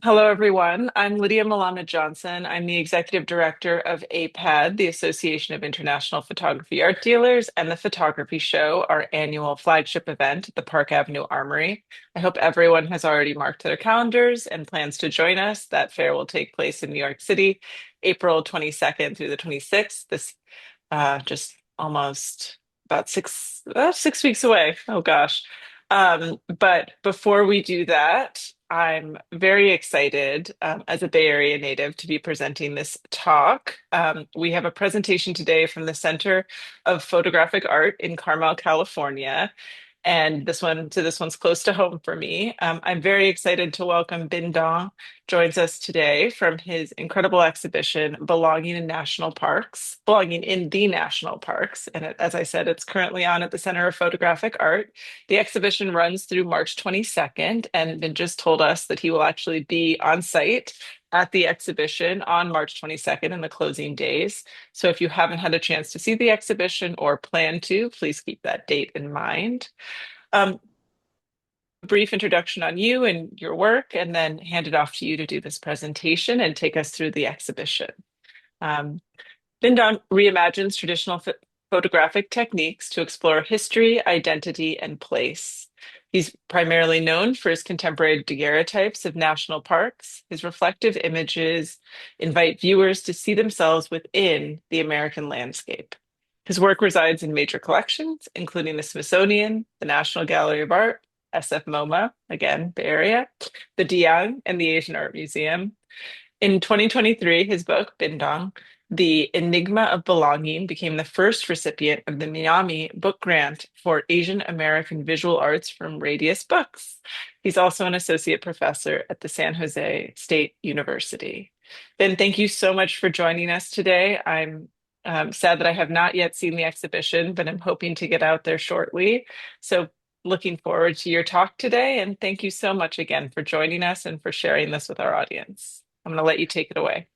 Hello, everyone. I'm Lydia Milana Johnson. I'm the Executive Director of AIPAD, the Association of International Photography Art Dealers, and the Photography Show, our annual flagship event at the Park Avenue Armory. I hope everyone has already marked their calendars and plans to join us. That fair will take place in New York City, April 22nd through the 26th. This just almost about 6 weeks away. Oh gosh. But before we do that, I'm very excited as a Bay Area native to be presenting this talk. We have a presentation today from the Center of Photographic Art in Carmel, California. And this one's close to home for me. I'm very excited to welcome Binh Danh joins us today from his incredible exhibition, Belonging in the National Parks. And as I said, it's currently on at the Center of Photographic Art. The exhibition runs through March 22nd, and Binh just told us that he will actually be on site at the exhibition on March 22nd in the closing days. So if you haven't had a chance to see the exhibition or plan to, please keep that date in mind. Um, Brief introduction on you and your work, and then hand it off to you to do this presentation and take us through the exhibition. Um, Binh reimagines traditional photographic techniques to explore history, identity, and place. He's primarily known for his contemporary daguerreotypes of national parks. His reflective images invite viewers to see themselves within the American landscape. His work resides in major collections, including the Smithsonian, the National Gallery of Art, SF MoMA, again, Bay Area, the Diang, and the Asian Art Museum. In 2023, his book, Binh Danh, The Enigma of Belonging, became the first recipient of the Miami Book Grant for Asian American Visual Arts from Radius Books. He's also an associate professor at the San Jose State University. Ben, thank you so much for joining us today. I'm sad that I have not yet seen the exhibition, but I'm hoping to get out there shortly. So looking forward to your talk today, and thank you so much again for joining us and for sharing this with our audience. I'm going to let you take it away.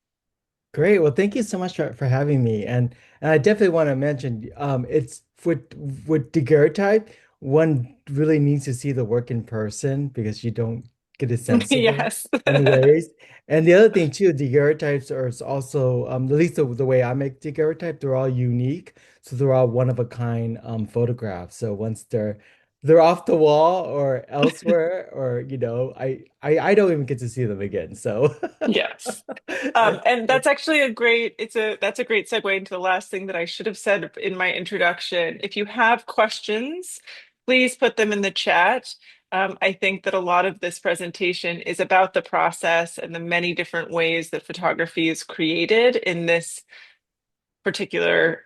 Great. Well, thank you so much for having me. And I definitely want to mention it's with daguerreotype, one really needs to see the work in person because you don't get a sense of it Yes. in ways. And the other thing too, daguerreotypes are also at least the way I make daguerreotype, they're all unique. So they're all one of a kind photographs. So once they're off the wall or elsewhere, or I don't even get to see them again. So Yes. And that's actually that's a great segue into the last thing that I should have said in my introduction. If you have questions, please put them in the chat. I think that a lot of this presentation is about the process and the many different ways that photography is created in this particular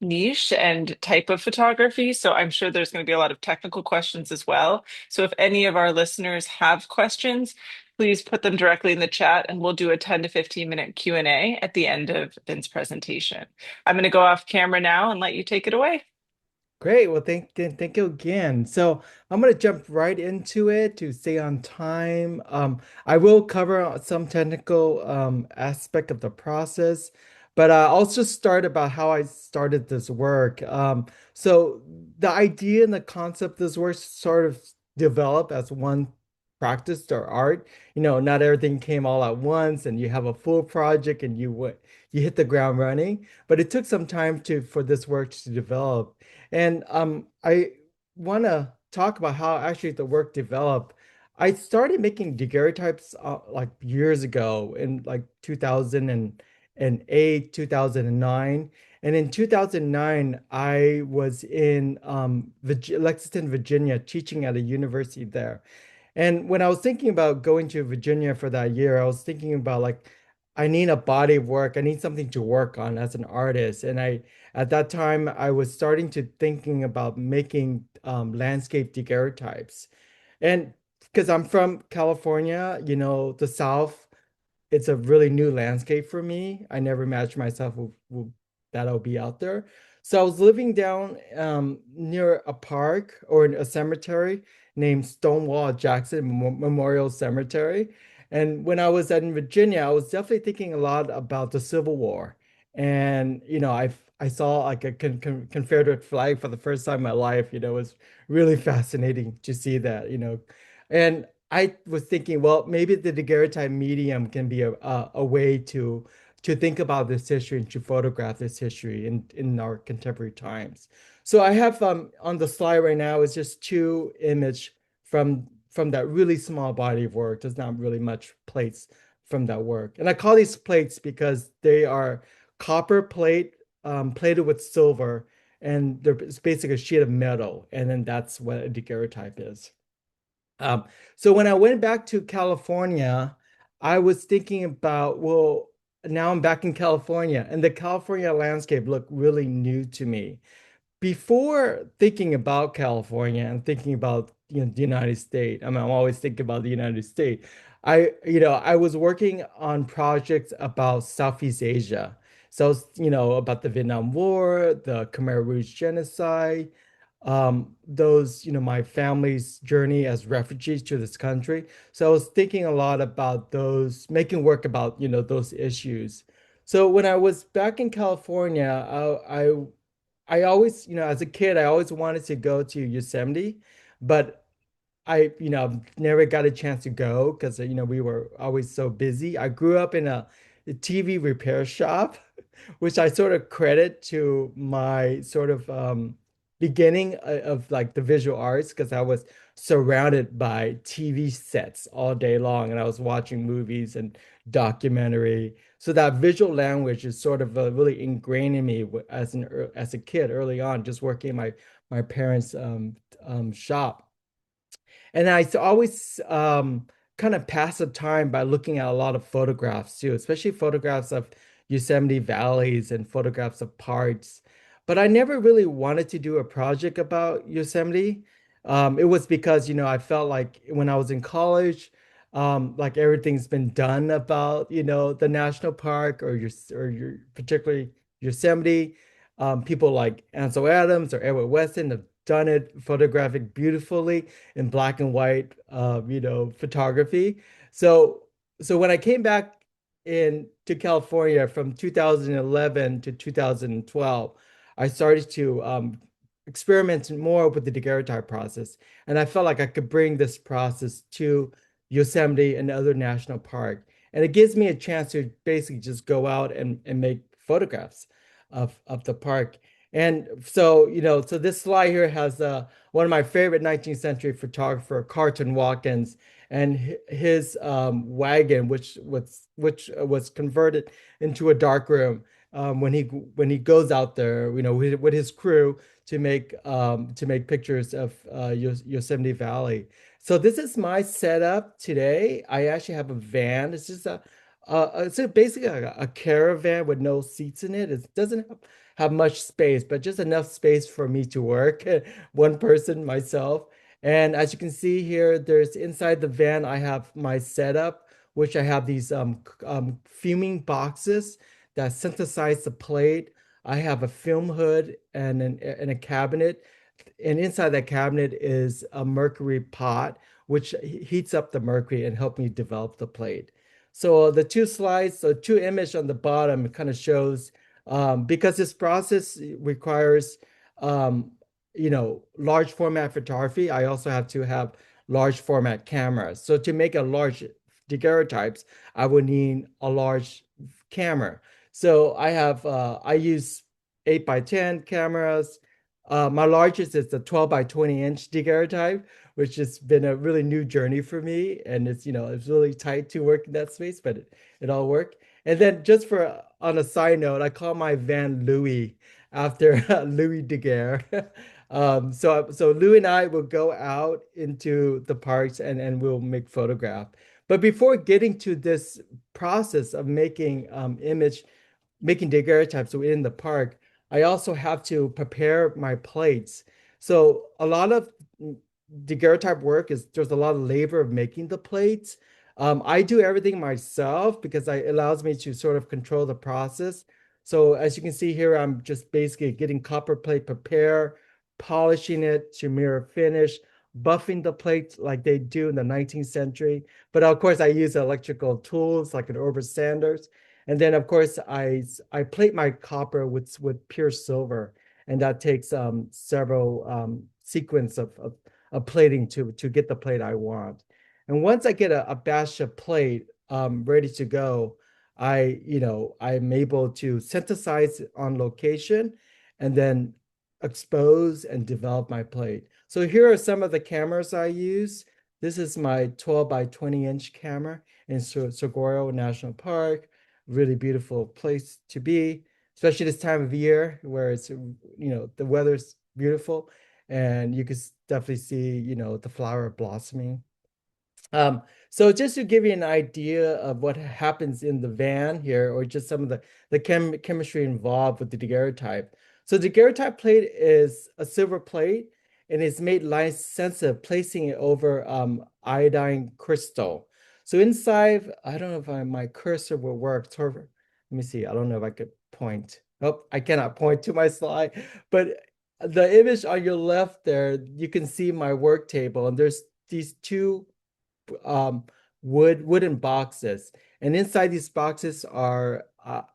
niche and type of photography. So I'm sure there's going to be a lot of technical questions as well. So if any of our listeners have questions, please put them directly in the chat and we'll do a 10 to 15 minute Q&A at the end of Vin's presentation. I'm going to go off camera now and let you take it away. Great. Well, thank you again. So I'm gonna jump right into it to stay on time. I will cover some technical aspect of the process, but I'll just start about how I started this work. So the idea and the concept of this work sort of developed as one practiced or art. Not everything came all at once, and you have a full project and you hit the ground running. But it took some time to for this work to develop. And I want to talk about how actually the work developed. I started making daguerreotypes like years ago in like 2008, 2009. And in 2009, I was in Lexington, Virginia, teaching at a university there. And when I was thinking about going to Virginia for that year, I was thinking about like, I need a body of work. I need something to work on as an artist. At that time, I was starting to thinking about making landscape daguerreotypes. And because I'm from California, the South, it's a really new landscape for me. I never imagined myself that I'll be out there. So I was living down near a park or a cemetery named Stonewall Jackson Memorial Cemetery. And when I was in Virginia, I was definitely thinking a lot about the Civil War. And I saw like a Confederate flag for the first time in my life. It was really fascinating to see that. And I was thinking, well, maybe the daguerreotype medium can be a way to think about this history and to photograph this history in our contemporary times. So I have on the slide right now is just two image from that really small body of work. There's not really much plates from that work. And I call these plates because they are copper plate plated with silver, and it's basically a sheet of metal. And then that's what a daguerreotype is. Um, so when I went back to California, I was thinking about, well, now I'm back in California, and the California landscape looked really new to me. Before thinking about California and thinking about, the United States, I mean, I'm always thinking about the United States. I was working on projects about Southeast Asia. So, about the Vietnam War, the Khmer Rouge genocide, those, my family's journey as refugees to this country. So I was thinking a lot about those, making work about, those issues. So when I was back in California, I always, as a kid, I always wanted to go to Yosemite, but never got a chance to go because, we were always so busy. I grew up in a TV repair shop, which I sort of credit to my sort of beginning of like the visual arts because I was surrounded by TV sets all day long and I was watching movies and documentary. So that visual language is sort of really ingrained in me as a kid early on, just working in my parents' shop. And always kind of pass the time by looking at a lot of photographs too, especially photographs of Yosemite valleys and photographs of parks. But I never really wanted to do a project about Yosemite. It was because, I felt like when I was in college, like everything's been done about, the national park or your particularly Yosemite. People like Ansel Adams or Edward Weston have done it photographic beautifully in black and white, photography. So, so when I came back in to California from 2011 to 2012, I started to experiment more with the daguerreotype process, and I felt like I could bring this process to Yosemite and other national park, and it gives me a chance to basically just go out and make photographs of the park. And so, so this slide here has one of my favorite 19th century photographer, Carlton Watkins, and his wagon, which was converted into a dark room when he goes out there, with his crew to make pictures of Yosemite Valley. So this is my setup today. I actually have a van. It's just it's basically a caravan with no seats in it. It doesn't have much space, but just enough space for me to work, one person, myself. And as you can see here, there's inside the van, I have my setup, which I have these fuming boxes that synthesize the plate. I have a film hood and a cabinet. And inside that cabinet is a mercury pot, which heats up the mercury and help me develop the plate. So the two slides, so two image on the bottom kind of shows because this process requires, um, large format photography. I also have to have large format cameras. So to make a large daguerreotypes, I would need a large camera. So I use 8x10 cameras. My largest is the 12x20 inch daguerreotype, which has been a really new journey for me. And it's really tight to work in that space, but it all worked. And then just for on a side note, I call my van Louis after Louis Daguerre. So Louis and I will go out into the parks and we'll make photograph. But before getting to this process of making daguerreotypes within the park, I also have to prepare my plates. So a lot of daguerreotype work is there's a lot of labor of making the plates. I do everything myself because it allows me to sort of control the process. So as you can see here, I'm just basically getting copper plate prepared, polishing it to mirror finish, buffing the plate like they do in the 19th century. But of course, I use electrical tools like an Orbis sanders. And then of course, I plate my copper with pure silver, and that takes several sequence of plating to get the plate I want. And once I get a batch of plate ready to go, I'm able to synthesize it on location and then expose and develop my plate. So here are some of the cameras I use. This is my 12 by 20-inch camera in Saguaro National Park. Really beautiful place to be, especially this time of year where the weather's beautiful and you can definitely see, the flower blossoming. Um, so just to give you an idea of what happens in the van here, or just some of the chemistry involved with the daguerreotype. So the daguerreotype plate is a silver plate and it's made light sensitive, placing it over iodine crystal. So inside, I don't know if my cursor will work. Let me see. I don't know if I could point. Oh, I cannot point to my slide, but the image on your left there, you can see my work table, and there's these two um, wooden boxes, and inside these boxes are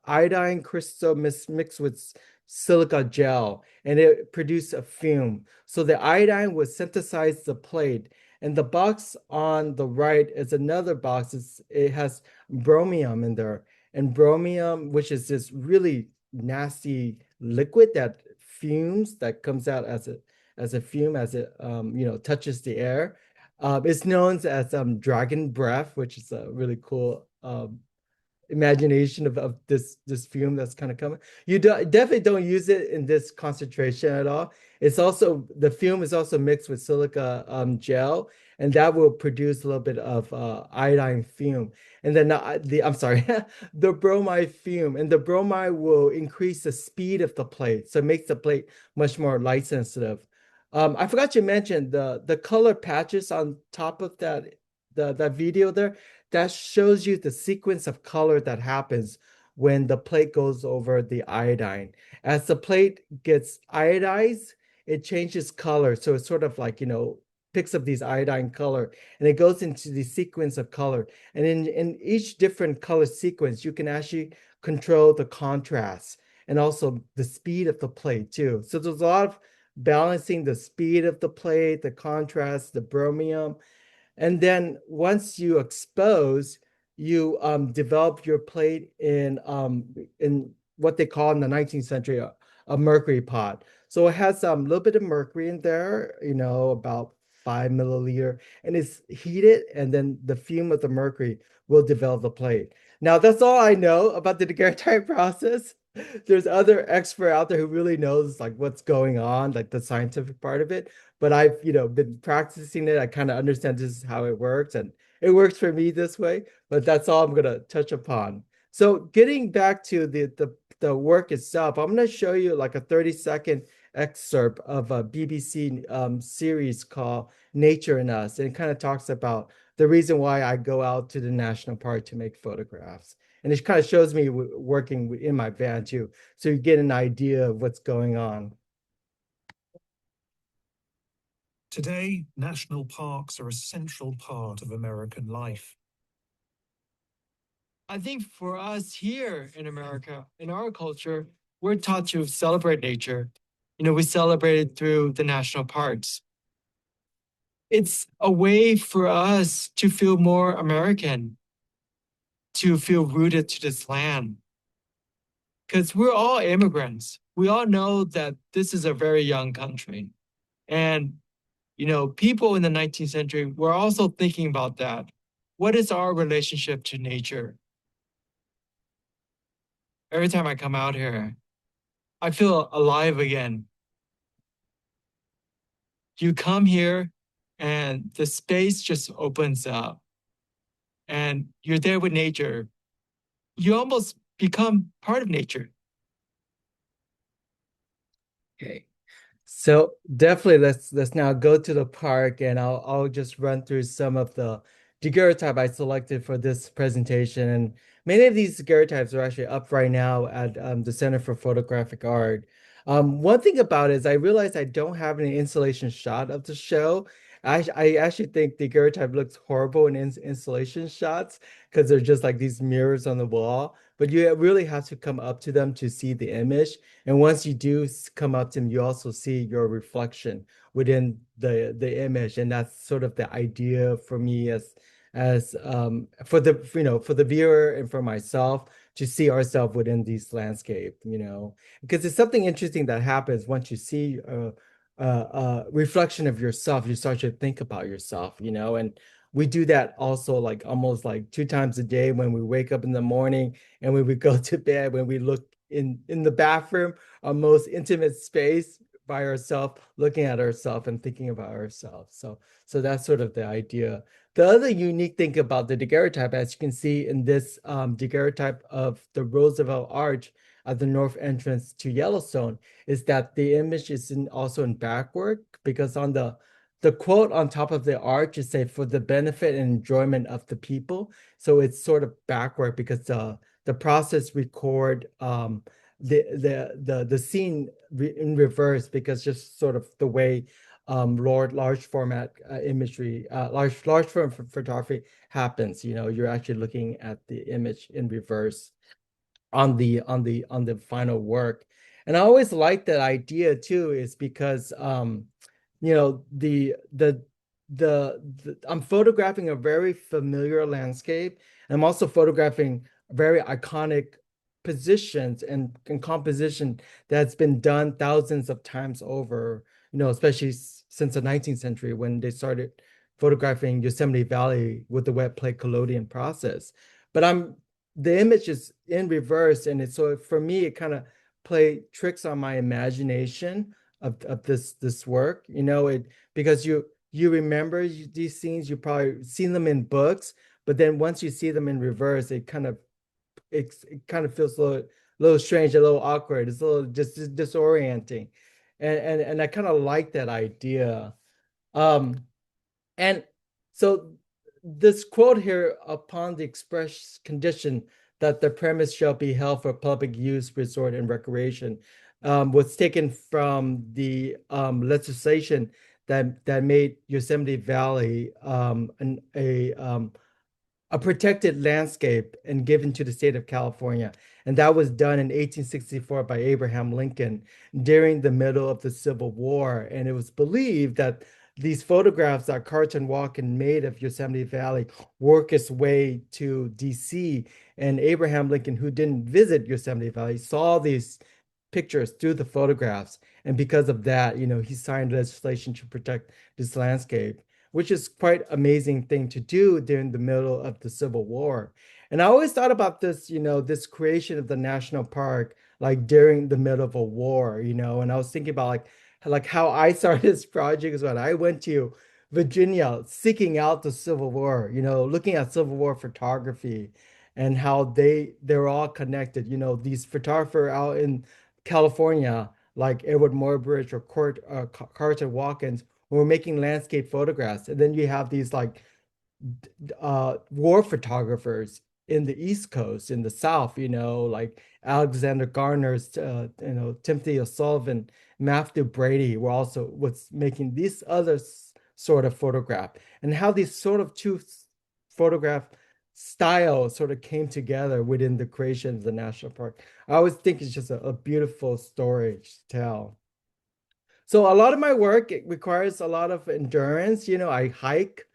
iodine crystal mixed with silica gel, and it produced a fume. So the iodine would synthesize the plate, and the box on the right is another box. It has bromium in there, and bromium, which is this really nasty liquid that fumes, that comes out as a fume as it touches the air. It's known as dragon breath, which is a really cool imagination of this fume that's kind of coming. Definitely don't use it in this concentration at all. It's also the fume is also mixed with silica gel, and that will produce a little bit of iodine fume. And then I'm sorry, the bromide fume, and the bromide will increase the speed of the plate, so it makes the plate much more light sensitive. I forgot to mention the color patches on top of that video there, that shows you the sequence of color that happens when the plate goes over the iodine. As the plate gets iodized, it changes color. So it's sort of like, picks up these iodine color and it goes into the sequence of color. And in each different color sequence, you can actually control the contrast and also the speed of the plate too. So there's a lot of balancing the speed of the plate, the contrast, the bromium, and then once you expose, you develop your plate in what they call in the 19th century a mercury pot. So it has a little bit of mercury in there, about 5 milliliter, and it's heated, and then the fume of the mercury will develop the plate. Now that's all I know about the daguerreotype process. There's other expert out there who really knows like what's going on, like the scientific part of it, but I've, been practicing it. I kind of understand this is how it works, and it works for me this way, but that's all I'm gonna touch upon. So getting back to the work itself, I'm gonna show you like a 30-second excerpt of a BBC series called Nature and Us. And it kind of talks about the reason why I go out to the national park to make photographs. And it kind of shows me working in my van too. So you get an idea of what's going on. Today, national parks are a central part of American life. I think for us here in America, in our culture, we're taught to celebrate nature. We celebrate it through the national parks. It's a way for us to feel more American, to feel rooted to this land. Because we're all immigrants. We all know that this is a very young country. And, people in the 19th century were also thinking about that. What is our relationship to nature? Every time I come out here, I feel alive again. You come here and the space just opens up and you're there with nature. You almost become part of nature. Okay. So definitely let's now go to the park, and I'll just run through some of the daguerreotype I selected for this presentation. And many of these daguerreotypes are actually up right now at the Center for Photographic Art. One thing about it is I realized I don't have an installation shot of the show, I actually think the daguerreotype looks horrible in installation shots because they're just like these mirrors on the wall. But you really have to come up to them to see the image. And once you do come up to them, you also see your reflection within the image. And that's sort of the idea for me as for the for the viewer and for myself to see ourselves within these landscape, because it's something interesting that happens once you see reflection of yourself. You start to think about yourself, and we do that also like almost like 2 times a day when we wake up in the morning and when we go to bed, when we look in the bathroom, our most intimate space by ourselves, looking at ourselves and thinking about ourselves. So that's sort of the idea. The other unique thing about the daguerreotype, as you can see in this daguerreotype of the Roosevelt Arch at the north entrance to Yellowstone, is that the image is also in backward, because on the quote on top of the arch is say for the benefit and enjoyment of the people. So it's sort of backward because the process record the scene in reverse, because just sort of the way large format imagery, large form photography happens. You're actually looking at the image in reverse on the final work. And I always like that idea too, is because you know the I'm photographing a very familiar landscape. I'm also photographing very iconic positions and composition that's been done thousands of times over, especially since the 19th century when they started photographing Yosemite Valley with the wet plate collodion process. But the image is in reverse, and it's so for me it kind of play tricks on my imagination of this work, it because you remember these scenes, you probably seen them in books, but then once you see them in reverse, it kind of feels a little strange, a little awkward. It's a little just disorienting, and I kind of like that idea. Um, and so this quote here, upon the express condition that the premise shall be held for public use, resort, and recreation, was taken from the legislation that made Yosemite Valley a protected landscape and given to the state of California. And that was done in 1864 by Abraham Lincoln during the middle of the Civil War. And it was believed that these photographs that Carlton Walken made of Yosemite Valley work its way to DC. And Abraham Lincoln, who didn't visit Yosemite Valley, saw these pictures through the photographs. And because of that, he signed legislation to protect this landscape, which is quite amazing thing to do during the middle of the Civil War. And I always thought about this, this creation of the national park, like during the middle of a war, and I was thinking about like how I started this project is when I went to Virginia seeking out the Civil War, looking at Civil War photography and how they're all connected. These photographers out in California, like Edward Muybridge or Carter Watkins, when we're making landscape photographs. And then you have these like war photographers in the East Coast, in the South, like Alexander Garner's, Timothy O'Sullivan, Matthew Brady were also was making this other sort of photograph, and how these sort of two photograph styles sort of came together within the creation of the national park. I always think it's just a beautiful story to tell. So a lot of my work, it requires a lot of endurance. I hike.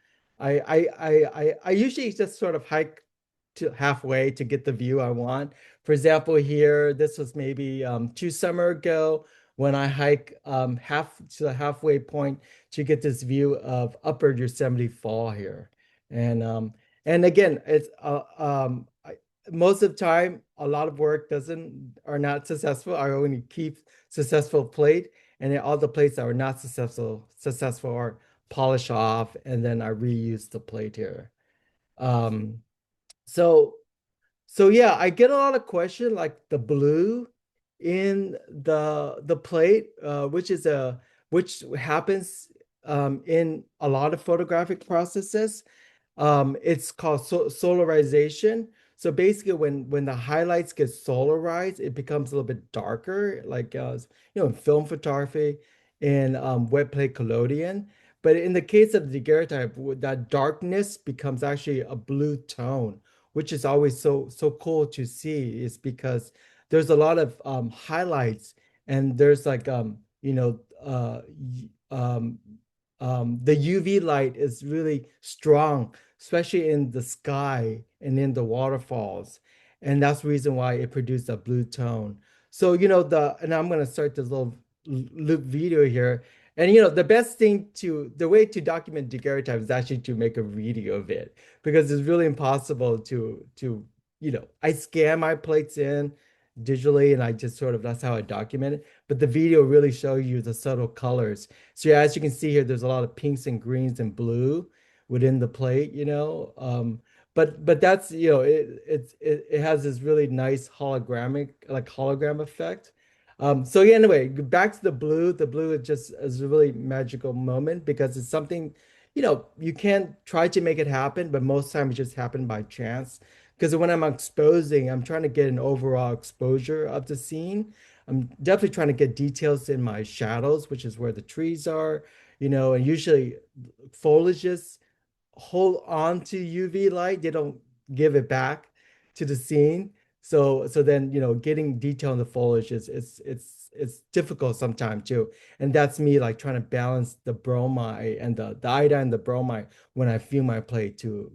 I usually just sort of hike to halfway to get the view I want. For example, here, this was maybe 2 summer ago when I hike half to the halfway point to get this view of Upper Yosemite Fall here. And again, it's most of the time, a lot of work doesn't are not successful. I only keep successful plate, and then all the plates that are not successful are polished off, and then I reuse the plate here. Um, so so yeah, I get a lot of questions like the blue in the plate, which happens in a lot of photographic processes. It's called solarization. So basically, when the highlights get solarized, it becomes a little bit darker, like in film photography, in wet plate collodion. But in the case of the daguerreotype, that darkness becomes actually a blue tone, which is always so cool to see. Is because there's a lot of highlights, and there's like the UV light is really strong, especially in the sky and in the waterfalls, and that's the reason why it produced a blue tone. So and I'm gonna start this little loop video here. And the way to document daguerreotype is actually to make a video of it, because it's really impossible to I scan my plates in digitally, and I just sort of that's how I document it. But the video really shows you the subtle colors. So yeah, as you can see here, there's a lot of pinks and greens and blue within the plate. But that's it has this really nice hologram effect. So yeah, anyway, back to the blue. The blue is a really magical moment because it's something, you can't try to make it happen, but most times it just happen by chance. Because when I'm exposing, I'm trying to get an overall exposure of the scene. I'm definitely trying to get details in my shadows, which is where the trees are, and usually foliages hold on to UV light. They don't give it back to the scene. So then, getting detail in the foliage it's difficult sometimes too. And that's me like trying to balance the bromide and the iodine and the bromide when I feel my plate to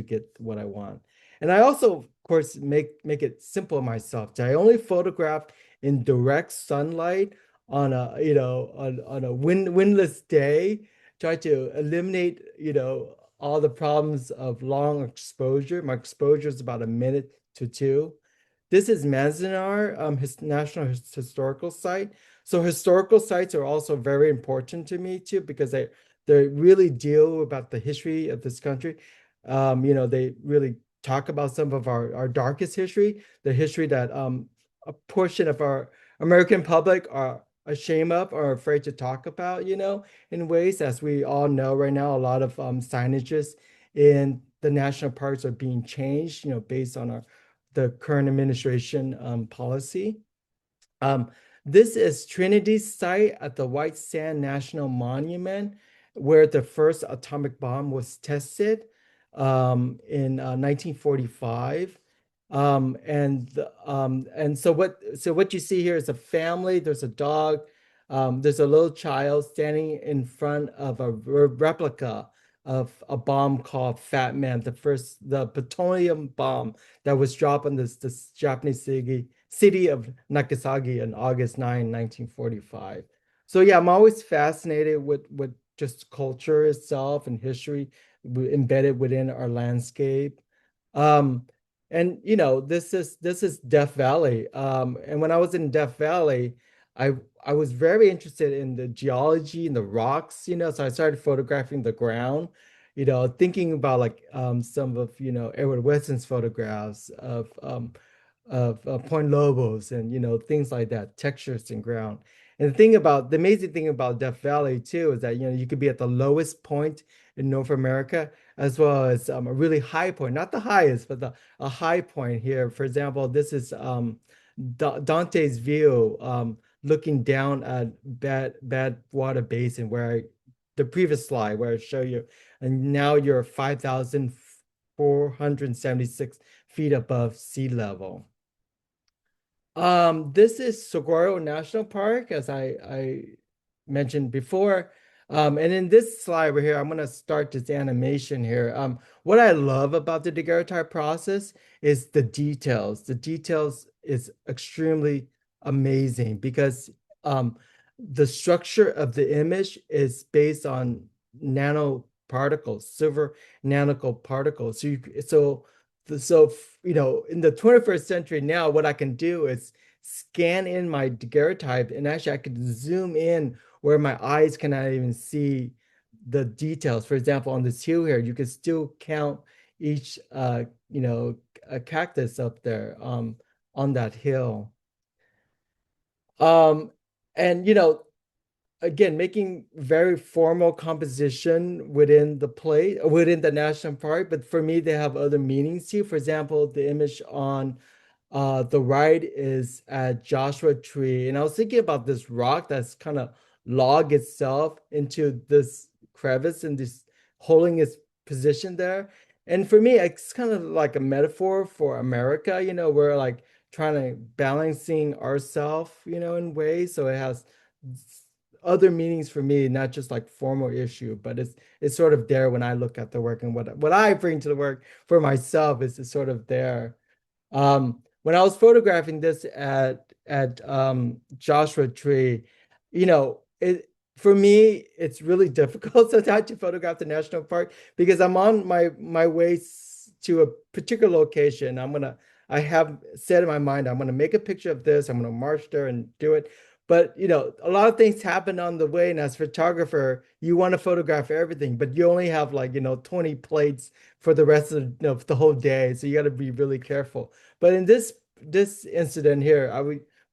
get what I want. And I also, of course, make it simple myself. I only photograph in direct sunlight on a windless day. Try to eliminate, all the problems of long exposure. My exposure is about a minute to two. This is Manzanar, his National Historical Site. So historical sites are also very important to me too, because they really deal about the history of this country. They really talk about some of our darkest history, the history that a portion of our American public are ashamed of or afraid to talk about, in ways, as we all know right now, a lot of signages in the national parks are being changed, based on the current administration policy. Um, this is Trinity's site at the White Sand National Monument, where the first atomic bomb was tested in 1945. And so what you see here is a family. There's a dog. There's a little child standing in front of a replica of a bomb called Fat Man, the plutonium bomb that was dropped on this Japanese city of Nagasaki on August 9, 1945. So yeah, I'm always fascinated with just culture itself and history embedded within our landscape. Um, and this is Death Valley. And when I was in Death Valley, I I was very interested in the geology and the rocks, so I started photographing the ground, thinking about like some of Edward Weston's photographs of Point Lobos and things like that, textures and ground. And the amazing thing about Death Valley too is that you could be at the lowest point in North America as well as a really high point, not the highest, but a high point here. For example, this is Dante's view, looking down at Badwater Basin, the previous slide where I show you, and now you're 5,476 feet above sea level. This is Saguaro National Park, as I mentioned before. And in this slide right here, I'm gonna start this animation here. What I love about the daguerreotype process is the details. The details is extremely amazing because the structure of the image is based on nanoparticles, silver nanoparticles. So in the 21st century now, what I can do is scan in my daguerreotype, and actually I could zoom in where my eyes cannot even see the details. For example, on this hill here, you can still count each a cactus up there on that hill. Um, and again, making very formal composition within the national park, but for me, they have other meanings too. For example, the image on the right is at Joshua Tree, and I was thinking about this rock that's kind of log itself into this crevice and this holding its position there. And for me, it's kind of like a metaphor for America, we're like trying to balancing ourselves, in ways. So it has other meanings for me, not just like formal issue, but it's sort of there when I look at the work, and what I bring to the work for myself is sort of there. When I was photographing this at Joshua Tree, it for me it's really difficult sometimes to photograph the national park because I'm on my way to a particular location. I have set in my mind I'm gonna make a picture of this. I'm gonna march there and do it. But a lot of things happen on the way, and as a photographer, you want to photograph everything, but you only have like 20 plates for the rest of the whole day, so you got to be really careful. But in this incident here,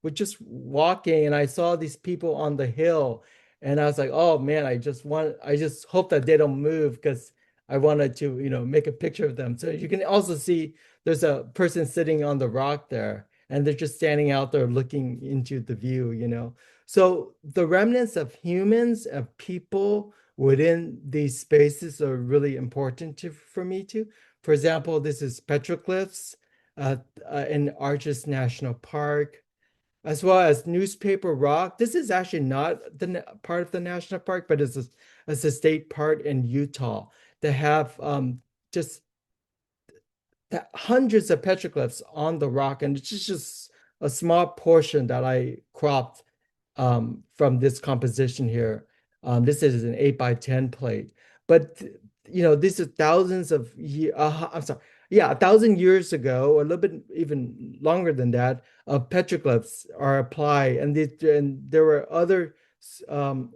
was just walking and I saw these people on the hill, and I was like, oh man, I just hope that they don't move because I wanted to, make a picture of them. So you can also see there's a person sitting on the rock there, and they're just standing out there looking into the view. So the remnants of humans, of people within these spaces are really important for me too. For example, this is petroglyphs uh, in Arches National Park, as well as newspaper rock. This is actually not the part of the national park, but it's a state park in Utah that have just hundreds of petroglyphs on the rock, and it's just a small portion that I cropped from this composition here. This is an 8 by 10 plate, but these are thousands of years. I'm sorry, yeah, 1,000 years ago, a little bit even longer than that. Petroglyphs are applied, and there were other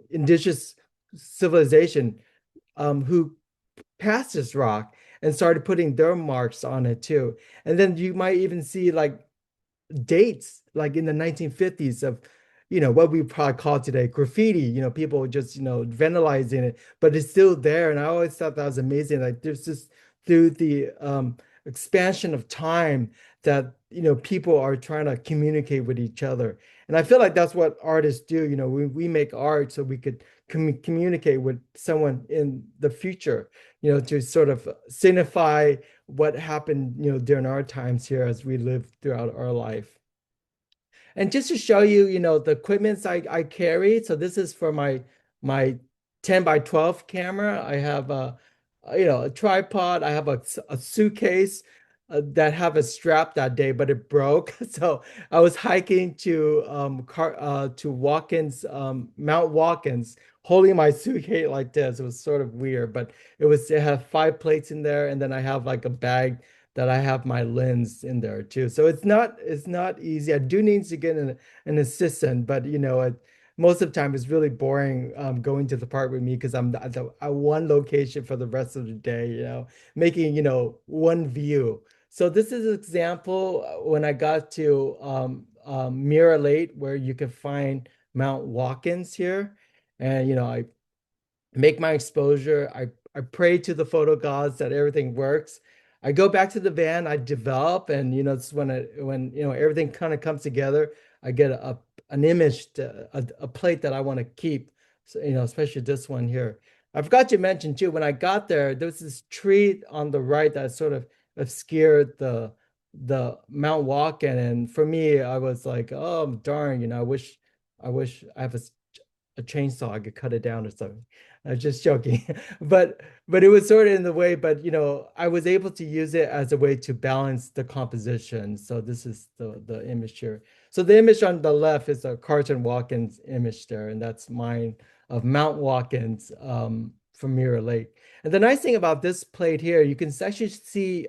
indigenous civilization who passed this rock and started putting their marks on it too. And then you might even see like dates like in the 1950s of what we probably call today graffiti, people just vandalizing it, but it's still there. And I always thought that was amazing, like there's just through the expansion of time that people are trying to communicate with each other. And I feel like that's what artists do. We make art so we could communicate with someone in the future, to sort of signify what happened, during our times here as we live throughout our life. And just to show you, the equipments I carry. So this is for my 10 by 12 camera. I have a tripod. I have a suitcase that have a strap that day, but it broke. So I was hiking to Watkins, Mount Watkins, holding my suitcase like this. It was sort of weird, but it had 5 plates in there, and then I have like a bag that I have my lens in there too. So it's not easy. I do need to get an assistant, but most of the time it's really boring going to the park with me because I'm at one location for the rest of the day, making one view. So this is an example when I got to Mirror Lake, where you can find Mount Watkins here, and I make my exposure. I pray to the photo gods that everything works. I go back to the van, I develop, and it's when everything kind of comes together, I get an image, a plate that I want to keep. So, especially this one here. I forgot to mention too, when I got there was this tree on the right that sort of obscured the Mount Walken. And for me, I was like, oh darn, I wish I have a chainsaw, I could cut it down or something. I was just joking. But it was sort of in the way, but I was able to use it as a way to balance the composition. So this is the image here. So the image on the left is a Carlton Watkins image there, and that's mine of Mount Watkins from Mirror Lake. And the nice thing about this plate here, you can actually see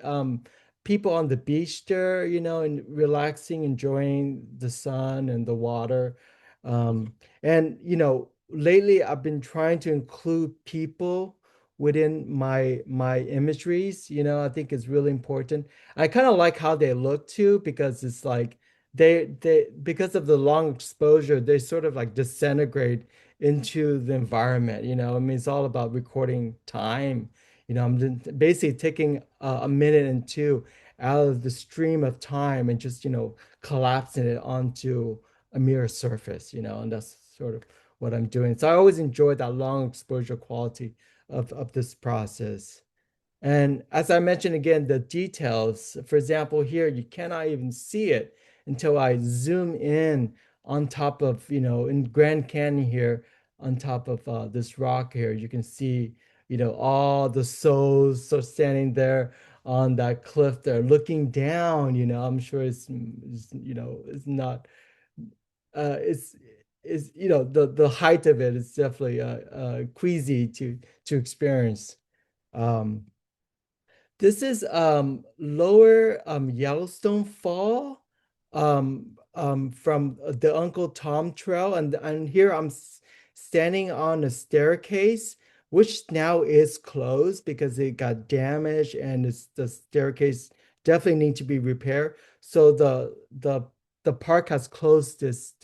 people on the beach there, and relaxing, enjoying the sun and the water. And lately I've been trying to include people within my imageries. I think it's really important. I kind of like how they look too, because it's like they because of the long exposure, they sort of like disintegrate into the environment. I mean, it's all about recording time. I'm basically taking a minute and two out of the stream of time and just collapsing it onto a mirror surface, and that's sort of what I'm doing. So I always enjoy that long exposure quality of this process. And as I mentioned again, the details, for example, here, you cannot even see it until I zoom in on top of, in Grand Canyon here, on top of this rock here, you can see, all the souls are standing there on that cliff there, looking down, I'm sure it's not, it's, the height of it is definitely queasy to experience. Um, this is Lower Yellowstone Fall from the Uncle Tom Trail, and here I'm standing on a staircase, which now is closed because it got damaged, and the staircase definitely need to be repaired. So the park has closed this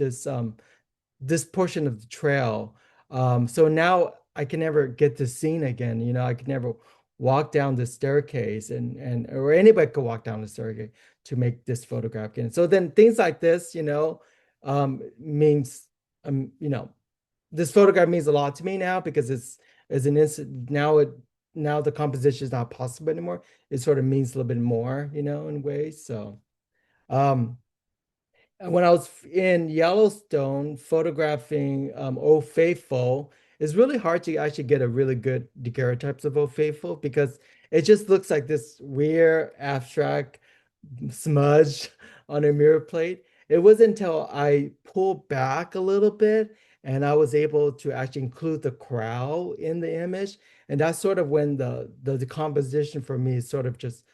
portion of the trail. So now I can never get to scene again. I could never walk down the staircase and or anybody could walk down the staircase to make this photograph again. So then things like this, means this photograph means a lot to me now because it's as an instant now the composition is not possible anymore. It sort of means a little bit more, in ways. So um when I was in Yellowstone photographing Old Faithful, it's really hard to actually get a really good daguerreotypes of Old Faithful because it just looks like this weird abstract smudge on a mirror plate. It wasn't until I pulled back a little bit and I was able to actually include the crowd in the image. And that's sort of when the composition for me sort of just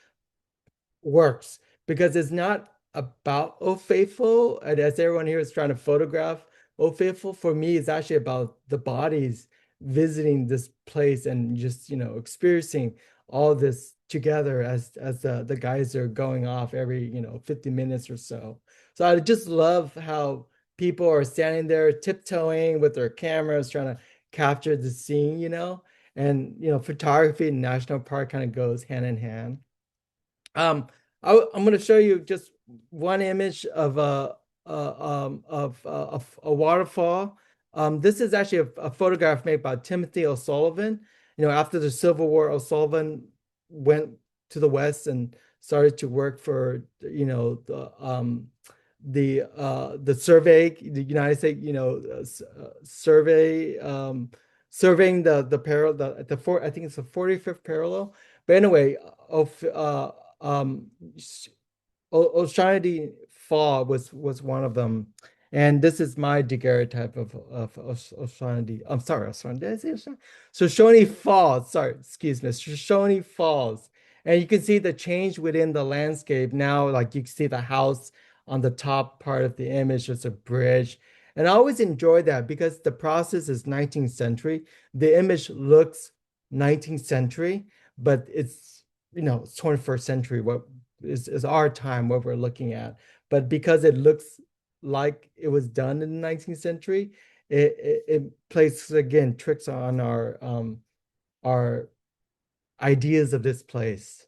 works because it's not about Oh Faithful. And as everyone here is trying to photograph Oh Faithful, for me, it's actually about the bodies visiting this place and just, experiencing all this together as the guys are going off every, 50 minutes or so. So I just love how people are standing there tiptoeing with their cameras trying to capture the scene, and photography in national park kind of goes hand in hand. Um, I'm going to show you just one image of a waterfall. This is actually a photograph made by Timothy O'Sullivan. After the Civil War, O'Sullivan went to the West and started to work for the survey, the United States, survey surveying the parallel the four I think it's the 45th parallel. But anyway, of um Oceanity Fall was one of them. And this is my daguerreotype of Oceanity. I'm sorry, Oceanity. Did I say Oceanity? So Shoshone Falls, sorry, excuse me, Shoshone Falls. And you can see the change within the landscape now, like you can see the house on the top part of the image, just a bridge. And I always enjoy that because the process is 19th century. The image looks 19th century, but it's 21st century, what is our time, what we're looking at. But because it looks like it was done in the 19th century, it plays again tricks on our ideas of this place.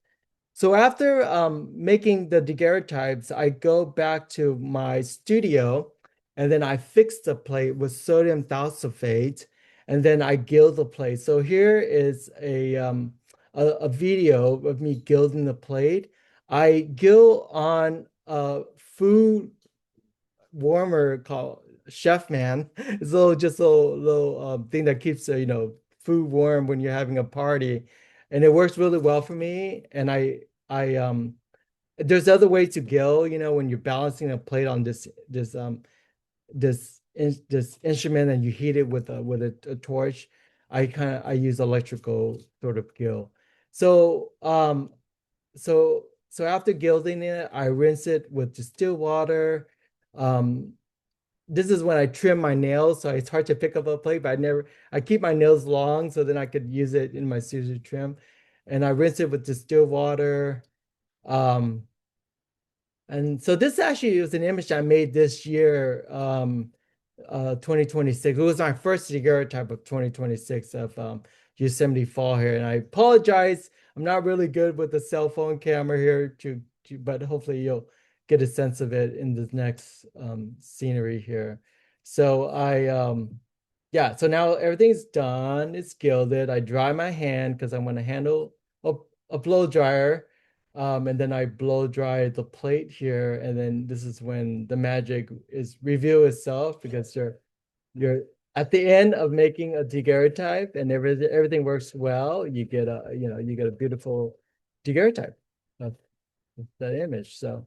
So after making the daguerreotypes, I go back to my studio and then I fix the plate with sodium thiosulfate and then I gild the plate. So here is a video of me gilding the plate. I gild on a food warmer called Chef Man. It's just a little thing that keeps food warm when you're having a party, and it works really well for me. And I there's other ways to gill, when you're balancing a plate on this instrument and you heat it with a torch. I use electrical sort of gill. So so after gilding it, I rinse it with distilled water. Um, this is when I trim my nails, so it's hard to pick up a plate, but I keep my nails long so then I could use it in my scissor trim. And I rinse it with distilled water. Um, and so this actually was an image I made this year, 2026. It was my first daguerreotype of 2026 of Yosemite Fall here. And I apologize. I'm not really good with the cell phone camera here but hopefully you'll get a sense of it in the next scenery here. So yeah, so now everything's done. It's gilded. I dry my hand because I'm going to handle a, a blow dryer. And then I blow dry the plate here. And then this is when the magic is reveal itself because you're at the end of making a daguerreotype and everything works well. You get you get a beautiful daguerreotype of that image. So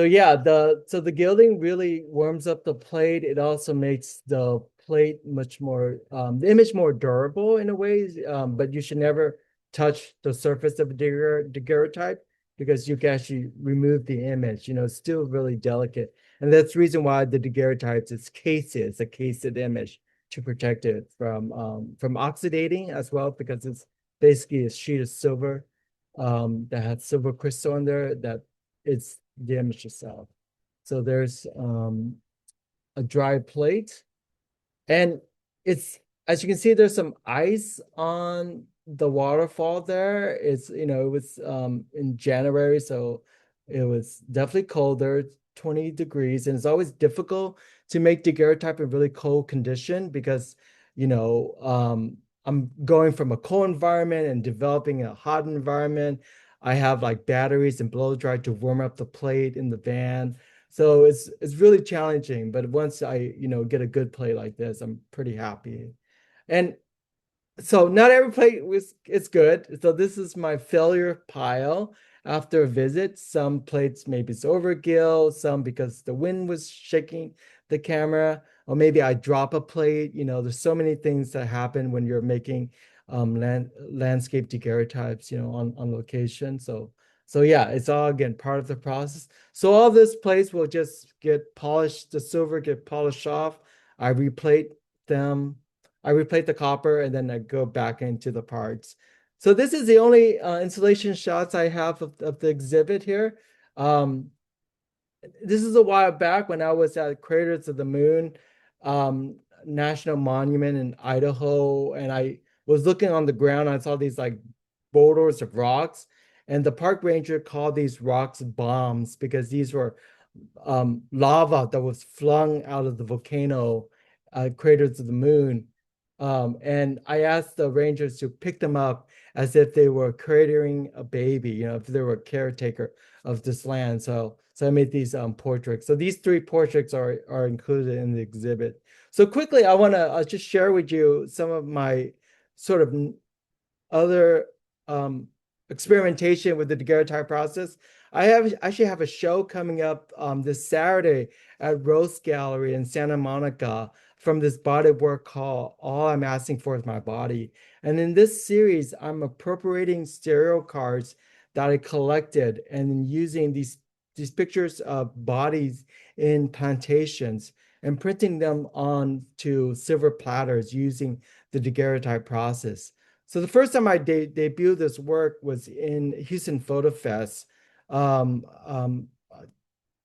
yeah, the gilding really warms up the plate. It also makes the plate much more the image more durable in a way. But you should never touch the surface of a daguerreotype because you can actually remove the image. It's still really delicate, and that's the reason why the daguerreotypes it's a cased image to protect it from oxidating as well because it's basically a sheet of silver that has silver crystal in there that it's damage yourself. So there's a dry plate, and it's as you can see, there's some ice on the waterfall there. It was in January, so it was definitely colder, 20 degrees, and it's always difficult to make daguerreotype in really cold condition because I'm going from a cold environment and developing a hot environment. I have like batteries and blow dry to warm up the plate in the van. So it's really challenging, but once I get a good plate like this, I'm pretty happy. And so not every plate was it's good. So this is my failure pile after a visit. Some plates maybe it's overkill, some because the wind was shaking the camera, or maybe I drop a plate. There's so many things that happen when you're making landscape daguerreotypes, on location. So yeah, it's all again part of the process. So all this plates will just get polished, the silver get polished off. I replate them I replate the copper and then I go back into the parts. So this is the only installation shots I have of the exhibit here. Um, this is a while back when I was at Craters of the Moon National Monument in Idaho, and I was looking on the ground. I saw these like boulders of rocks, and the park ranger called these rocks bombs because these were lava that was flung out of the volcano Craters of the Moon. And I asked the rangers to pick them up as if they were cratering a baby, if they were a caretaker of this land. So I made these portraits. So these three portraits are included in the exhibit. So quickly, I want to just share with you some of my sort of other experimentation with the daguerreotype process. Actually have a show coming up this Saturday at Rose Gallery in Santa Monica from this body work called All I'm Asking For Is My Body. And in this series, I'm appropriating stereo cards that I collected and using these pictures of bodies in plantations and printing them on to silver platters using the daguerreotype process. So the first time I debuted this work was in Houston Photo Fest um, um,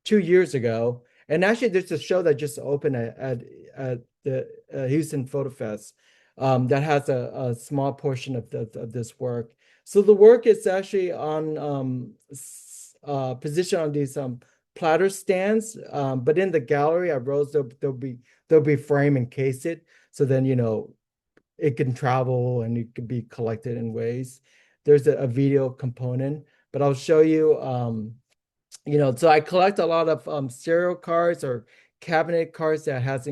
2 years ago. And actually, there's a show that just opened at the Houston Photo Fest that has a small portion of this work. So the work is actually on position on these platter stands, but in the gallery at Rose, there'll be frame and case it. So then it can travel and it can be collected in ways. There's a video component, but I'll show you. So I collect a lot of serial cards or cabinet cards that has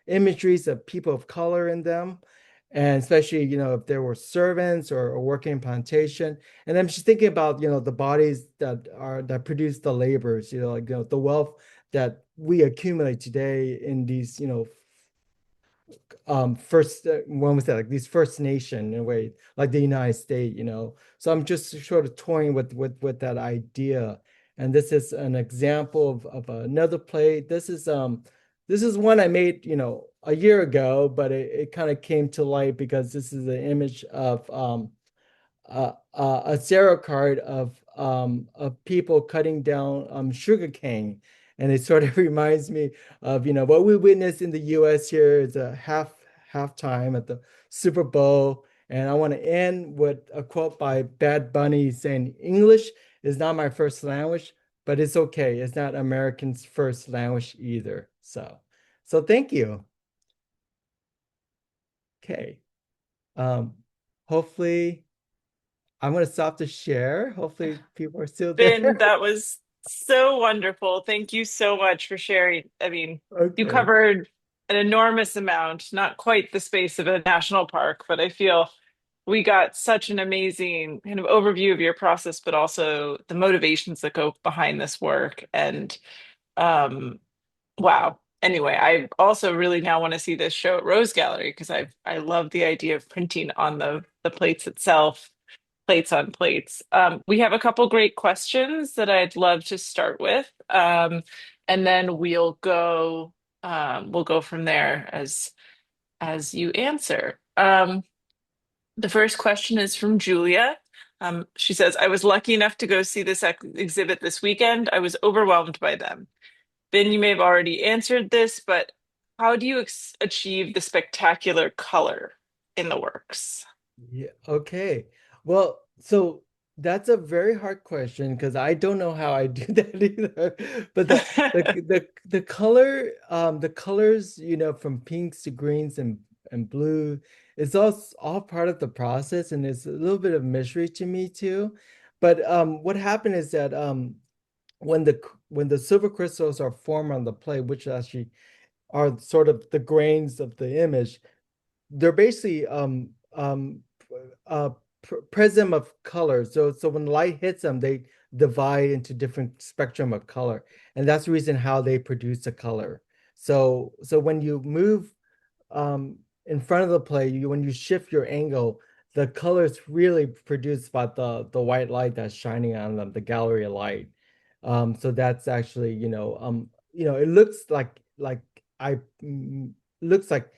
imageries of people of color in them. And especially, if there were servants or working in plantation. And I'm just thinking about, the bodies that produce the labors, the wealth that we accumulate today in these, first one was that like these First Nation in a way, like the United States. So I'm just sort of toying with that idea. And this is an example of another play. This is one I made, a year ago, but it kind of came to light because this is an image of a tarot card of people cutting down sugar cane, and it sort of reminds me of what we witnessed in the U.S. here is a halftime at the Super Bowl, and I want to end with a quote by Bad Bunny saying, "English is not my first language, but it's okay. It's not American's first language either." So thank you. Okay. Um, hopefully I'm gonna stop the share. Hopefully people are still Ben, there. that was so wonderful. Thank you so much for sharing. I mean, you Okay. covered an enormous amount, not quite the space of a national park, but I feel we got such an amazing kind of overview of your process, but also the motivations that go behind this work. And um, wow. Anyway, I also really now want to see this show at Rose Gallery because I love the idea of printing on the plates itself, plates on plates. We have a couple great questions that I'd love to start with, and then we'll go from there as you answer. The first question is from Julia. She says, "I was lucky enough to go see this exhibit this weekend. I was overwhelmed by them." Ben, you may have already answered this, but how do you achieve the spectacular color in the works? Yeah, okay. Well, so that's a very hard question because I don't know how I do that either. But the colors, from pinks to greens and blue, it's all part of the process, and it's a little bit of mystery to me too. But what happened is that when the silver crystals are formed on the plate, which actually are sort of the grains of the image, they're basically prism of color. So when light hits them, they divide into different spectrum of color, and that's the reason how they produce the color. So when you move in front of the play, when you shift your angle, the colors really produced by the white light that's shining on them, the gallery of light. So that's actually, it looks like I looks like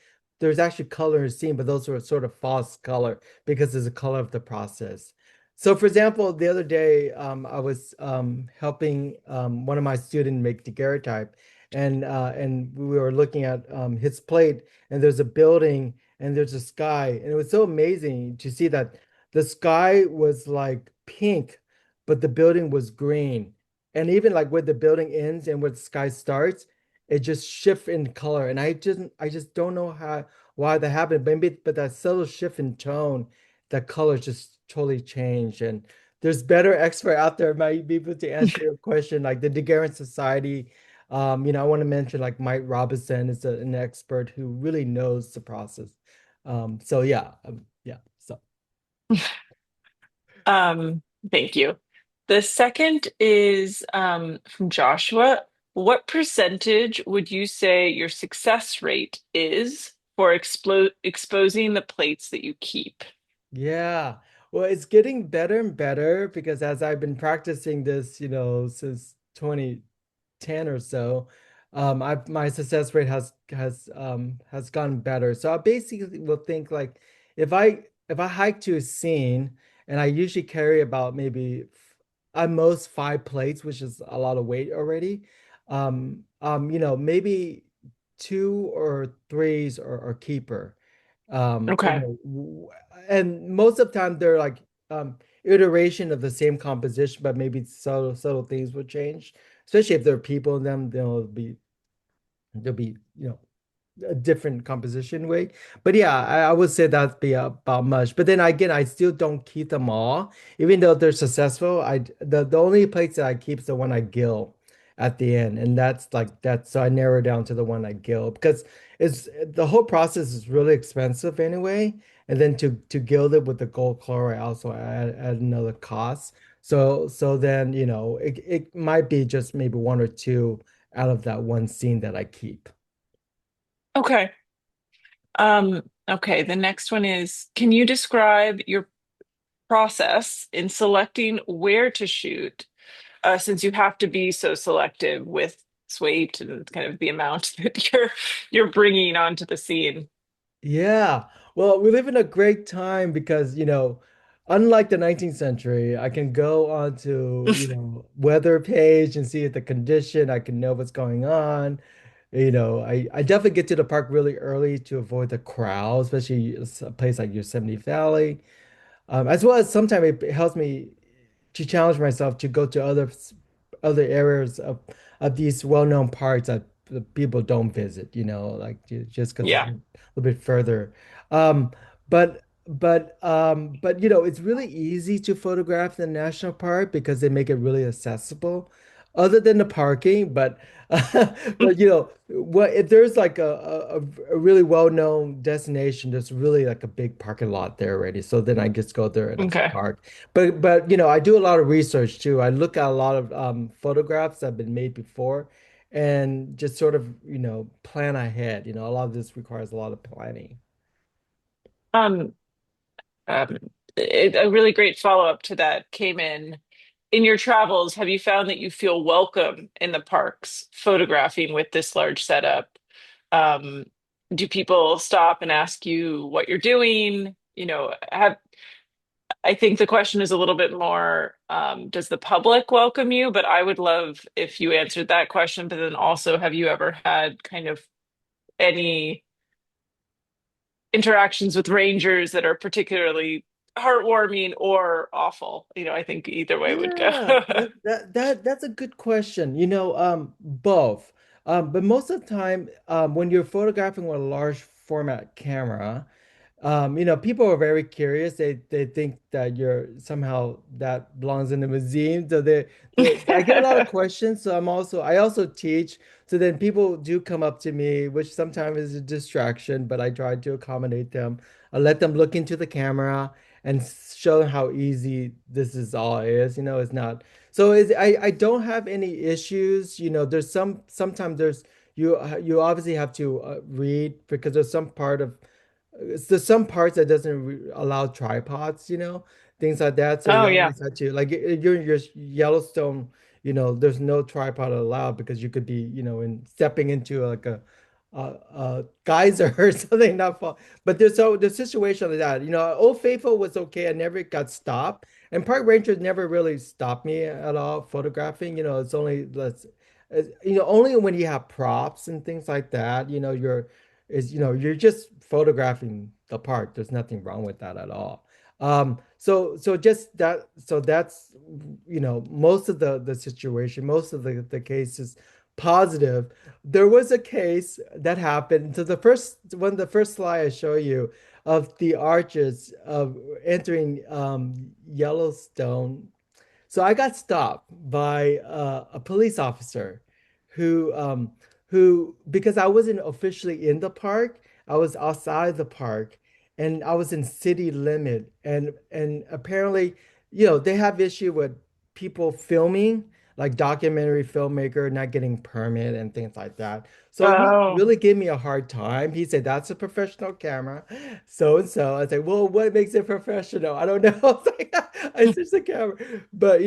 there's actually color seen, but those are sort of false color because it's the color of the process. So for example, the other day, I was helping one of my students make daguerreotype, and we were looking at his plate, and there's a building and there's a sky, and it was so amazing to see that the sky was like pink, but the building was green, and even like where the building ends and where the sky starts, it just shifts in color, and I just don't know why that happened, but that subtle shift in tone, that color just totally changed. And there's better expert out there might be able to answer your question, like the Daguerrean Society. I want to mention like Mike Robinson is an expert who really knows the process. So yeah. So Um, Thank you. The second is from Joshua. What percentage would you say your success rate is for exposing the plates that you keep? yeah, well, it's getting better and better because as I've been practicing this, since 2010 or so, my success rate has gotten better. So I basically will think like if I hike to a scene and I usually carry about maybe at most 5 plates, which is a lot of weight already. Maybe two or threes are keeper. Um, you Okay. know, w- and most of the time they're like iteration of the same composition, but maybe subtle things will change. Especially if there are people in them, there'll be a different composition way. But yeah, I would say that'd be about much. But then again, I still don't keep them all, even though they're successful. The only place that I keep is the one I gill at the end, and that's like that. So I narrow down to the one I gill because it's the whole process is really expensive anyway. And then to gild it with the gold chloride also add another cost. So then it might be just maybe one or two out of that one scene that I keep. Okay. Okay, the next one is, can you describe your process in selecting where to shoot, since you have to be so selective with weight and kind of the amount that you're bringing onto the scene? Yeah. Well, we live in a great time because, unlike the 19th century, I can go onto, weather page and see the condition. I can know what's going on. I definitely get to the park really early to avoid the crowd, especially a place like Yosemite Valley. As well as sometimes it helps me to challenge myself to go to other areas of these well-known parks that the people don't visit, like just because it's Yeah. a little bit further. Um, but it's really easy to photograph the national park because they make it really accessible, other than the parking. But but what if there's like a really well-known destination, there's really like a big parking lot there already. So then I just go there and Okay. park. But I do a lot of research too. I look at a lot of photographs that have been made before and just sort of, plan ahead. A lot of this requires a lot of planning. Um, um, a really great follow-up to that came in your travels. Have you found that you feel welcome in the parks photographing with this large setup? Um, do people stop and ask you what you're doing? I think the question is a little bit more, does the public welcome you? But I would love if you answered that question, but then also, have you ever had kind of any interactions with rangers that are particularly heartwarming or awful? I think either way would go. Yeah, that's a good question. Both. But most of the time, when you're photographing with a large format camera, people are very curious. They think that you're somehow that belongs in the museum. So I get a lot of questions. So I also teach. So then people do come up to me, which sometimes is a distraction, but I try to accommodate them. I let them look into the camera and show them how easy this is all is. It's not. So I don't have any issues. Sometimes you obviously have to read because there's some parts that doesn't allow tripods, things like that. So Oh you yeah. always have to like you're in your Yellowstone, there's no tripod allowed because you could be, in stepping into like a geyser or something, not fall. But the situation like that, Old Faithful was okay. I never got stopped, and park rangers never really stopped me at all photographing. It's only only when you have props and things like that, you're just photographing the park. There's nothing wrong with that at all. So just that, so that's, most of the situation, most of the cases positive. There was a case that happened. So the first slide I show you of the arches of entering Yellowstone, so I got stopped by a police officer who um because I wasn't officially in the park, I was outside the park and I was in city limit, and apparently, they have issue with people filming, like documentary filmmaker not getting permit and things like that. So he Oh. really gave me a hard time. He said, "That's a professional camera, so and so." I said, "Well, what makes it professional? I don't know." I was like, it's just a camera, but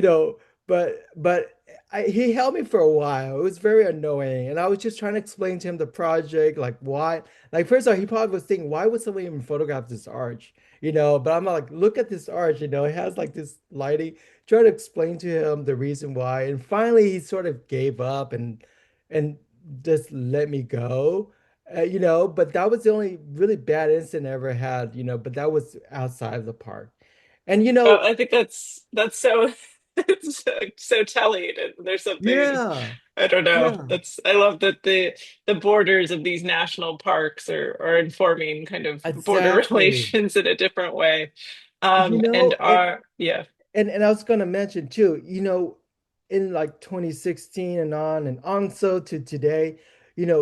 he held me for a while. It was very annoying, and I was just trying to explain to him the project, like why. Like first of all, he probably was thinking, "Why would somebody even photograph this arch?" But I'm like, "Look at this arch. It has like this lighting." Trying to explain to him the reason why, and finally he sort of gave up and just let me go. But that was the only really bad incident I ever had. But that was outside of the park. And I think that's so it's so telling. And there's something, yeah, I don't know. yeah, I love that the borders of these national parks are informing kind of border exactly. relations in a different way. You And know, and are yeah. and I was going to mention too, in like 2016 and on so to today,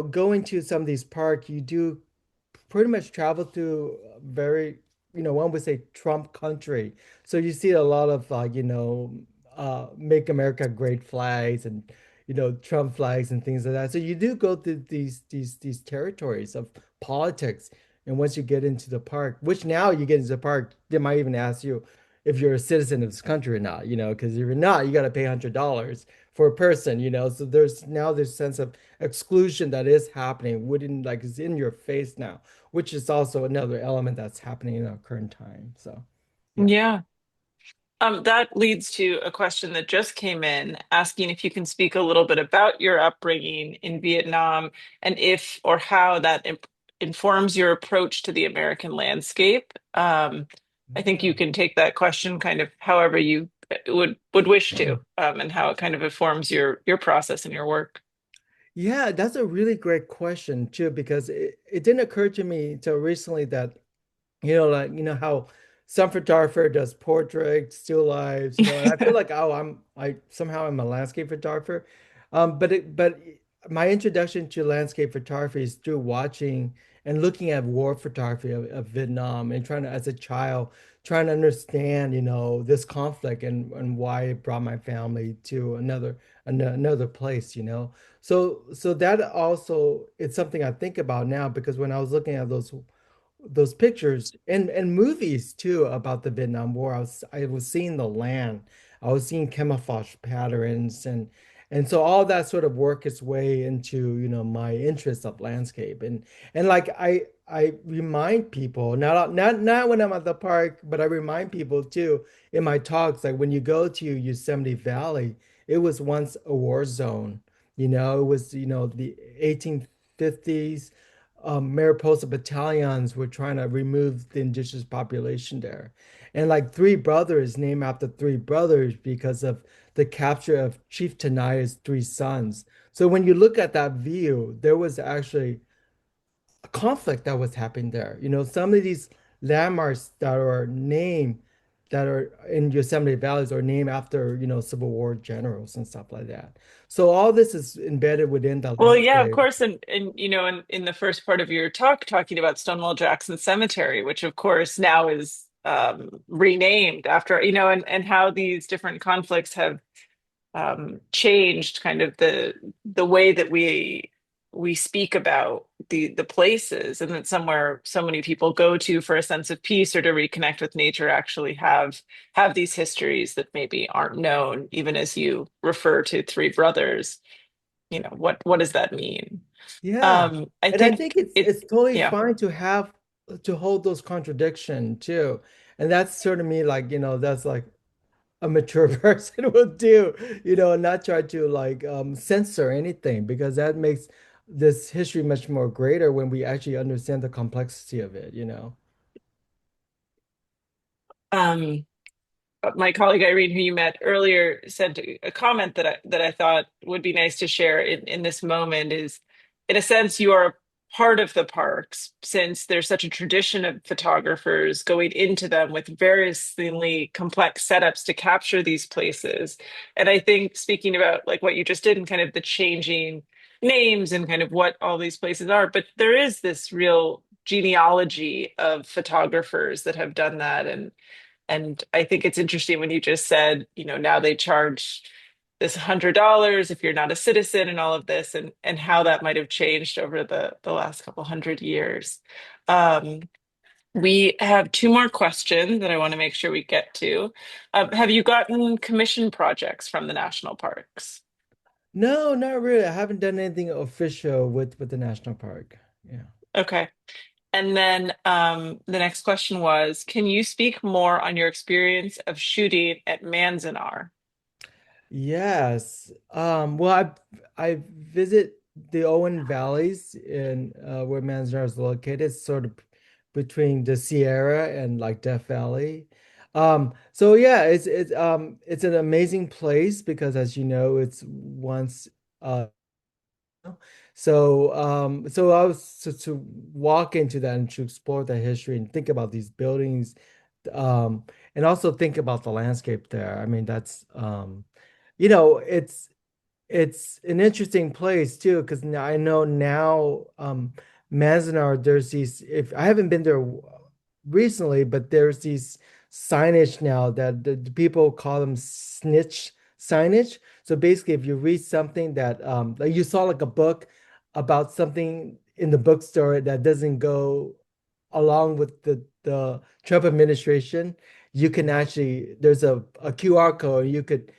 going to some of these parks, you do pretty much travel through very, one would say Trump country. So you see a lot of like, Make America Great flags and, Trump flags and things like that. So you do go through these territories of politics. And once you get into the park, which now you get into the park, they might even ask you if you're a citizen of this country or not, because if you're not, you got to pay $100 for a person, So there's now this sense of exclusion that is happening, wouldn't like it's in your face now, which is also another element that's happening in our current time. So, yeah. Yeah. That leads to a question that just came in asking if you can speak a little bit about your upbringing in Vietnam and if or how that informs your approach to the American landscape. I think Yeah. you can take that question kind of however you would wish to, and how it kind of informs your process and your work. Yeah, that's a really great question too, because it didn't occur to me until recently that like how some photographer does portraits, still lives, and I feel like oh I somehow am a landscape photographer. But my introduction to landscape photography is through watching and looking at war photography of Vietnam and trying to as a child trying to understand, this conflict and why it brought my family to another place, So that also it's something I think about now because when I was looking at those pictures and movies too about the Vietnam War. I was seeing the land. I was seeing camouflage patterns and so all that sort of work its way into, my interest of landscape. And like I remind people, not when I'm at the park, but I remind people too in my talks, like when you go to Yosemite Valley, it was once a war zone. It was, the 1850s Mariposa battalions were trying to remove the indigenous population there. And like three brothers named after three brothers because of the capture of Chief Tenaya's three sons. So when you look at that view, there was actually a conflict that was happening there. Some of these landmarks that are in Yosemite Valleys are named after, Civil War generals and stuff like that. So all this is embedded within the Well, yeah, of landscape. course, and in the first part of your talk, talking about Stonewall Jackson Cemetery, which of course now is renamed after, and how these different conflicts have changed kind of the way that we speak about the places, and that somewhere so many people go to for a sense of peace or to reconnect with nature actually have these histories that maybe aren't known, even as you refer to three brothers. What does that mean? Yeah. I And I think think it, it's totally yeah. fine to hold those contradiction too. And that's sort of me like, that's like a mature person would do, and not try to like censor anything because that makes this history much more greater when we actually understand the complexity of it. Um, my colleague Irene, who you met earlier, sent a comment that I thought would be nice to share in this moment is, in a sense, you are part of the parks since there's such a tradition of photographers going into them with variously complex setups to capture these places. And I think speaking about like what you just did and kind of the changing names and kind of what all these places are, but there is this real genealogy of photographers that have done that. And I think it's interesting when you just said, now they charge this $100 if you're not a citizen and all of this, and how that might have changed over the last couple hundred years. Um, we have two more questions that I want to make sure we get to. Have you gotten commission projects from the national parks? No, not really. I haven't done anything official with the national park. Yeah. Okay. And then the next question was, can you speak more on your experience of shooting at Manzanar? Yes. Well, I visit the Owen Valleys in where Manzanar is located, sort of between the Sierra and like Death Valley. So yeah, it's an amazing place because as you know, it's once so I was to walk into that and to explore the history and think about these buildings, and also think about the landscape there. I mean, that's you know, it's an interesting place too, because I know now Manzanar, there's these if I haven't been there recently, but there's these signage now that the people call them snitch signage. So basically, if you read something that like you saw like a book about something in the bookstore that doesn't go along with the Trump administration, you can actually there's a QR code. You could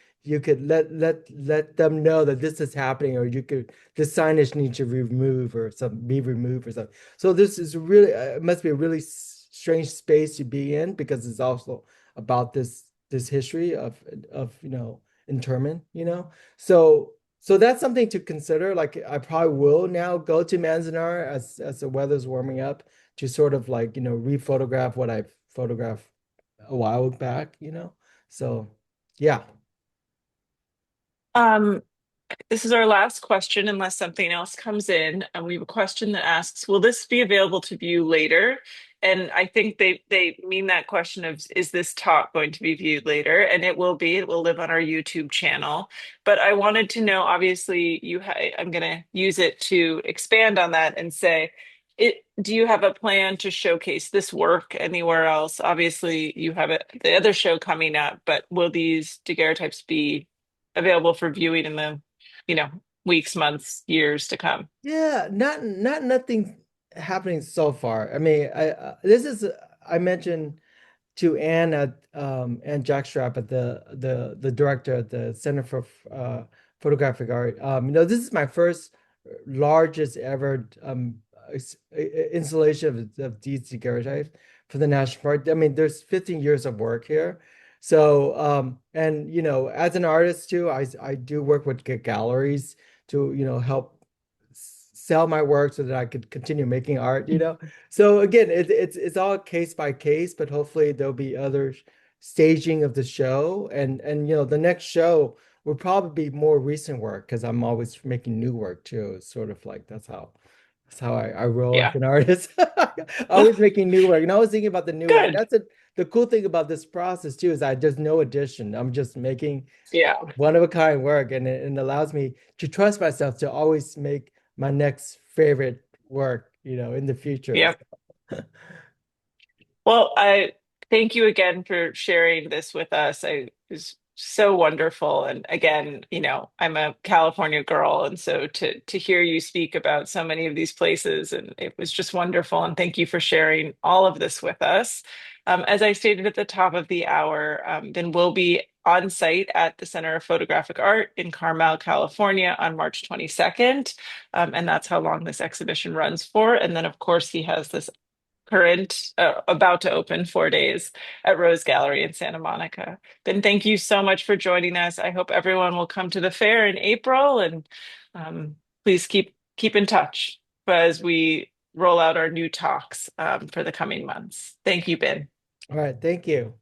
let them know that this is happening, or you could this signage needs to be removed or something. So this is really it must be a really strange space to be in because it's also about this history of internment. So that's something to consider. Like I probably will now go to Manzanar as the weather's warming up to sort of like re-photograph what I photographed a while back. So yeah. This is our last question, unless something else comes in. And we have a question that asks, will this be available to view later? And I think they mean that question of, is this talk going to be viewed later? And it will be. It will live on our YouTube channel. But I wanted to know, obviously, I'm going to use it to expand on that and say, do you have a plan to showcase this work anywhere else? Obviously, you have the other show coming up, but will these daguerreotypes be available for viewing in the you know, weeks, months, years to come? Yeah, not nothing happening so far. I mean, this is I mentioned to Anne at Anne Jackstrap at the director at the Center for Photographic Art. This is my first largest ever installation of these daguerreotypes for the National Park. I mean, there's 15 years of work here. So, and as an artist too, I do work with galleries to help sell my work so that I could continue making art. So again, it's all case by case, but hopefully there'll be other staging of the show, and the next show will probably be more recent work because I'm always making new work too. It's sort of like that's how I roll as Yeah. an artist. Always making new work. And I was thinking about the new work. And Good. that's the cool thing about this process too, is there's no addition. I'm just making Yeah. one of a kind work, and it allows me to trust myself to always make my next favorite work, in the future. Yep. Well, I thank you again for sharing this with us. It was so wonderful. And again, I'm a California girl, and so to hear you speak about so many of these places, and it was just wonderful. And thank you for sharing all of this with us. As I stated at the top of the hour, then we'll be on site at the Center of Photographic Art in Carmel, California on March 22nd. And that's how long this exhibition runs for. And then, of course, he has this about to open 4 days at Rose Gallery in Santa Monica. Ben, thank you so much for joining us. I hope everyone will come to the fair in April, and um, please keep in touch as we roll out our new talks for the coming months. Thank you, Ben. All right, thank you.